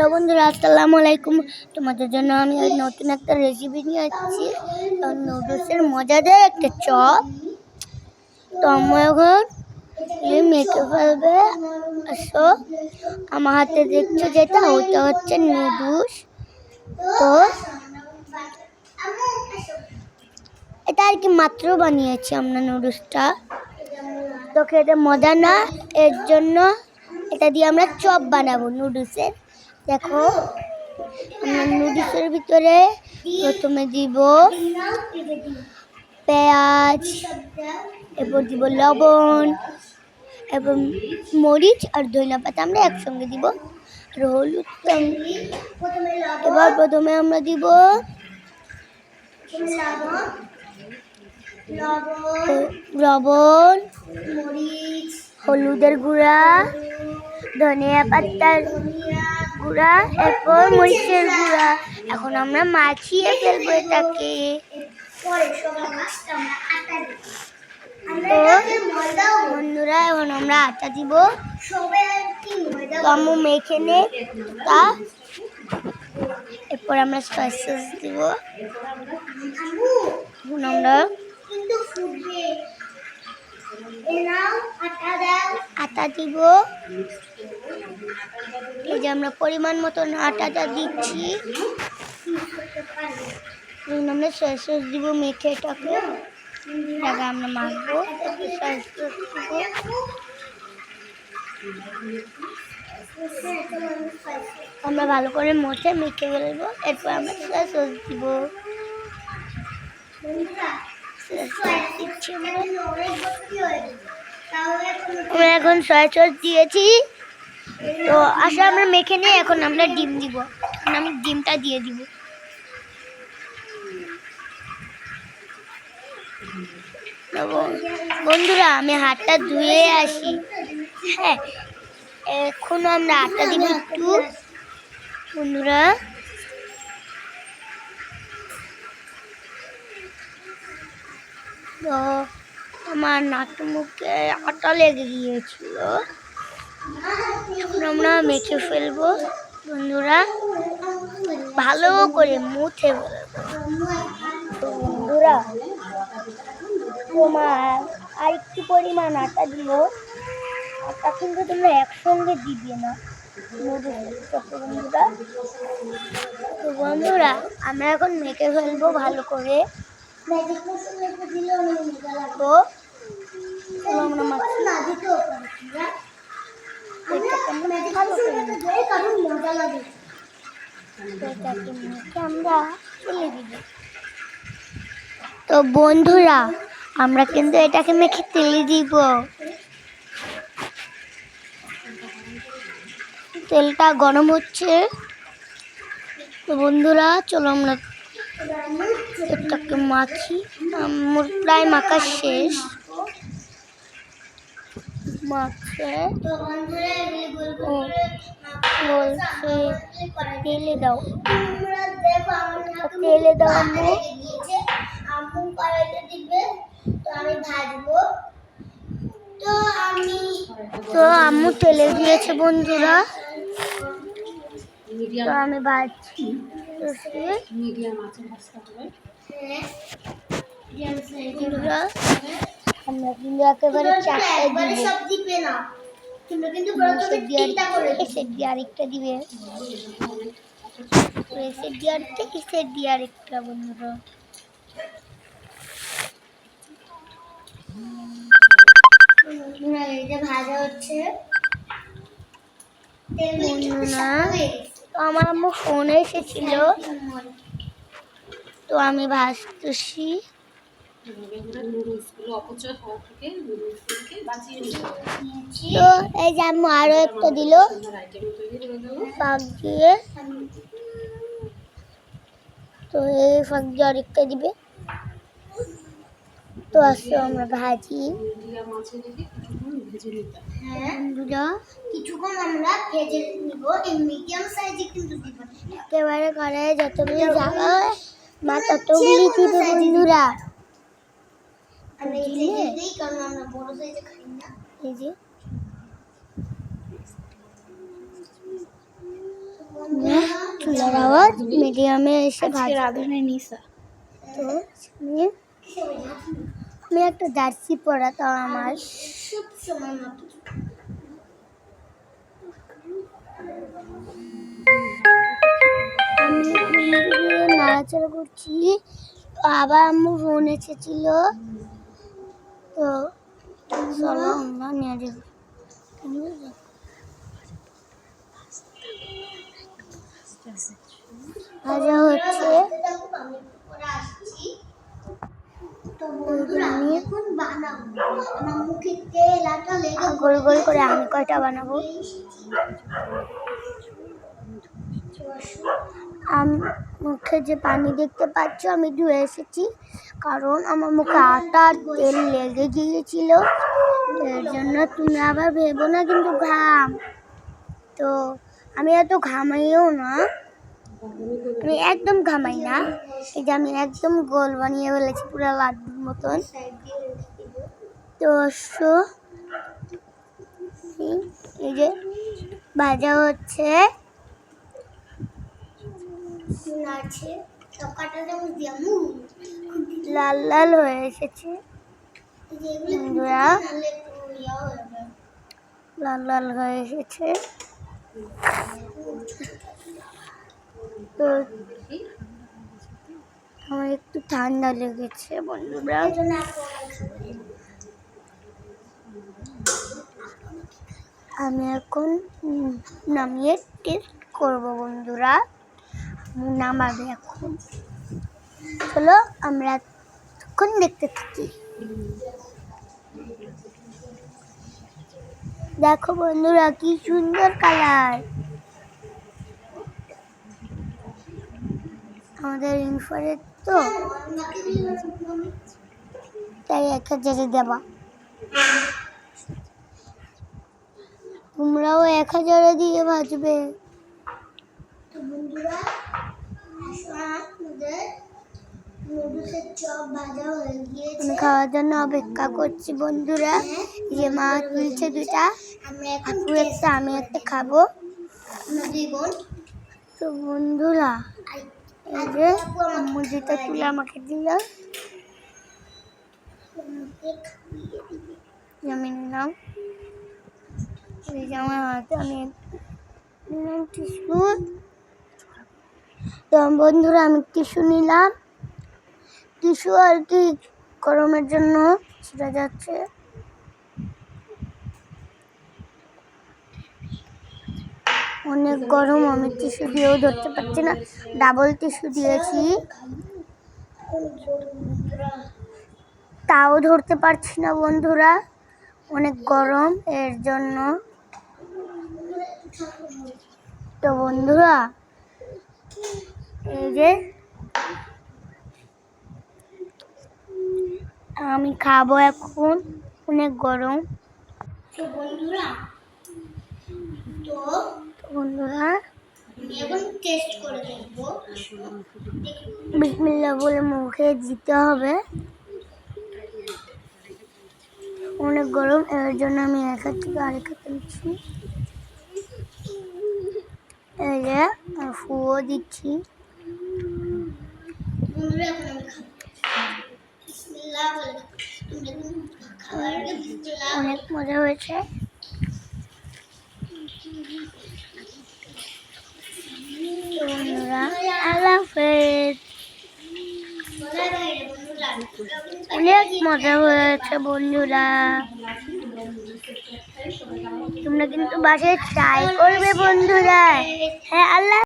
Hello বন্ধুরা, আসসালামু আলাইকুম। তোমাদের জন্য আমি নতুন একটা রেসিপি নিয়ে আসছি, নুডলসের মজাদার একটা চপ। তো আমরা এখন মেখে ফেলবে। আসো, আমার হাতে দেখছো যেটা, ওটা হচ্ছে নুডলস। তো এটা আর কি মাত্র বানিয়েছি আমরা নুডলসটা। তো খেতে মজা না, এর জন্য এটা দিয়ে আমরা চপ বানাবো নুডলসের। দেখো, আমরা নুডলসের ভিতরে প্রথমে দিব পেঁয়াজ, এরপর দিব লবণ এবং মরিচ আর ধনিয়া পাতা আমরা একসঙ্গে দিব, আর হলুদ। এবার প্রথমে আমরা দিব লবণ, মরিচ, হলুদের গুঁড়া, ধনিয়া পাতার গুঁড়া, এরপর মরিচের গুঁড়া। এখন আমরা মাখিয়ে ফেলবো এটাকে। তো বন্ধুরা, এখন আমরা আটা দিব। আম্মু মেখে নে তা, এরপর আমরা সয়া সস দিব। এখন আমরা আটা দিব। এই যে আমরা পরিমাণ মতন আটাটা দিচ্ছি। আমরা সয়া সস দিব, মেখে এটাকে আমরা মাখবো। সয়া সস দিব, আমরা ভালো করে মুছে মেখে ফেলবো। এরপর আমরা সয়া সস দিব। আমরা এখন সয়া সস দিয়েছি। তো আসলে আমরা মেখে নিয়ে এখন আমরা ডিম দিব। এখন আমি ডিমটা দিয়ে দিব। বন্ধুরা, আমি হাতটা ধুয়ে আসি। হ্যাঁ, এখন আমরা আটা দিব একটু। বন্ধুরা, তো আমার নাকে মুখে আটা লেগে গিয়েছিল। এখন আমরা মেখে ফেলবো বন্ধুরা, ভালো করে মুছে ফেলবো। তো বন্ধুরা, তোমার আর একটু পরিমাণ আটা দিল। আটা কিন্তু তোমরা একসঙ্গে দিবে না বন্ধুরা। তো বন্ধুরা, আমরা এখন মেখে ফেলবো ভালো করে। তো আমরা আমরা ফেলে দিব। তো বন্ধুরা, আমরা কিন্তু এটাকে মেখে তেলে দিব। তেলটা গরম হচ্ছে। তো বন্ধুরা, চলো আমরা এটাকে মাখি। আমার প্রায় মাখা শেষ। মাখে বলছে তেলে দাও, তেলে দাও আম্মু। তো আম্মু তেলে দিয়েছে বন্ধুরা। তো আমি ভাজছি। আমরা কিন্তু একেবারে চারটে দিবে, আরেকটা দিবে, আরেকটা বন্ধুরা। ভাজা হচ্ছে। তো আমার আম্মু ফোনে এসেছিল, তো আমি ভাজতেছি। তো এই যে আম্মু আরো একটা দিল ফাঁক দিয়ে। তো এই ফাঁক দিয়ে আরেকটা দিবে। তো আসলে আমরা ভাজি কিছুক্ষণ আমরা ভেজে নিব। এই মিডিয়াম সাইজে কিন্তু দিব, একেবারে কড়াইয়ে যতগুলি জায়গা হয় মা ততগুলি দিবে বন্ধুরা। আমি এই কারণ আমরা বড় সাইজে খাই না। এই যে চুলার আওয়াজ মিডিয়ামে এসে রাঁধুনি নিশা। তো আমি একটা জার্সি পরা, তাও আমার আমি নাড়াচাড়া করছি। আবার আম্মু ফোন এসেছিল, তো চলো আমরা নিয়ে যাবো। ভাজা হচ্ছে, গোল গোল করে আমি কয়টা বানাবো। মুখে যে পানি দেখতে পাচ্ছ আমি ধুয়ে এসেছি, কারণ আমার মুখে আটা আর তেল লেগে গিয়েছিল। এর জন্য তুমি আবার ভেবো না কিন্তু ঘাম, তো আমি এত ঘামাইও না, আমি একদম ঘামাই না। এই যে আমি একদম গোল বানিয়ে ফেলেছি পুরো লাড্ডুর মতন। তো এই যে ভাজা হচ্ছে, লাল লাল হয়ে এসেছে বন্ধুরা, লাল লাল হয়ে এসেছে। তো আমার একটু ঠান্ডা লেগেছে বন্ধুরা, আমি এখন নামিয়ে টেস্ট করব বন্ধুরা। নামাবে এখন, চলো আমরা এখন দেখতে থাকি। দেখো বন্ধুরা কি সুন্দর কালার, আমাদের ইনফ্রারেড তো তাই 1000 দেবা। তোমরাও 1000 দিয়ে ভাজবে। তো বন্ধুরা আমি খাওয়ার জন্য অপেক্ষা করছি বন্ধুরা। যে মা তুলছে দুটা, আপু একটা আমি একটা খাবো। তো বন্ধুরা এই যে আম্মু যেটা তুলে আমাকে দিল, আমি নিলাম। এই যে আমার হাতে আমি নিলাম টিস্যু। তো বন্ধুরা আমি টিস্যু নিলাম, টিস্যু আর কি গরমের জন্য ছিঁড়ে যাচ্ছে। অনেক গরম, আমি টিস্যু দিয়েও ধরতে পারছি না, ডাবল টিস্যু দিয়েছি তাও ধরতে পারছি না বন্ধুরা, অনেক গরম এর জন্য। তো বন্ধুরা এই যে আমি খাবো এখন, অনেক গরম। তো বন্ধুরা এখন টেস্ট করে দেখবো। বিসমিল্লাহ বলে মুখে দিতে হবে, অনেক গরম এর জন্য আমি এক হাত থেকে আরেক হাতে নিচ্ছি। এই যে ফুও দিচ্ছি। অনেক মজা হয়েছে। বন্ধুরা আল্লাহ হাফেজ। অনেক মজা হয়েছে বন্ধুরা, তোমরা কিন্তু বাসায় ট্রাই করবে বন্ধুরা। হ্যাঁ আল্লাহ।